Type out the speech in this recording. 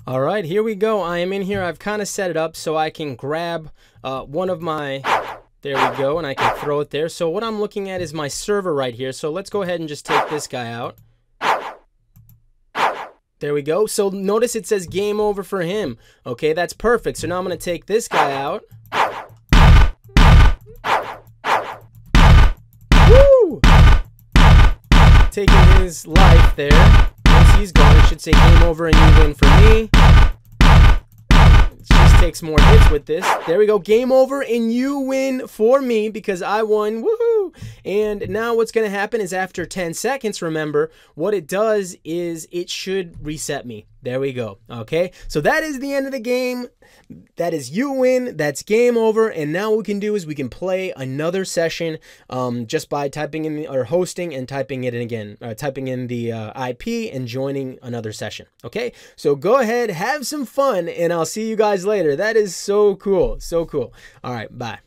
All right, here we go. I am in here. I've kind of set it up so I can grab one of my... There we go, and I can throw it there. So what I'm looking at is my server right here. So let's go ahead and just take this guy out. There we go. So notice it says game over for him. Okay, that's perfect. So now I'm going to take this guy out. Woo! Taking his life there. Once he's gone, it should say game over and you win for me. It just takes more hits with this. There we go. Game over and you win for me because I won. Woohoo! And now what's going to happen is after 10 seconds, remember, what it does is it should reset me. There we go. Okay, so that is the end of the game. That is you win. That's game over. And now what we can do is we can play another session just by typing in or hosting and typing it in again, typing in the IP and joining another session. Okay, so go ahead, have some fun, and I'll see you guys later. That is so cool. So cool. All right, bye.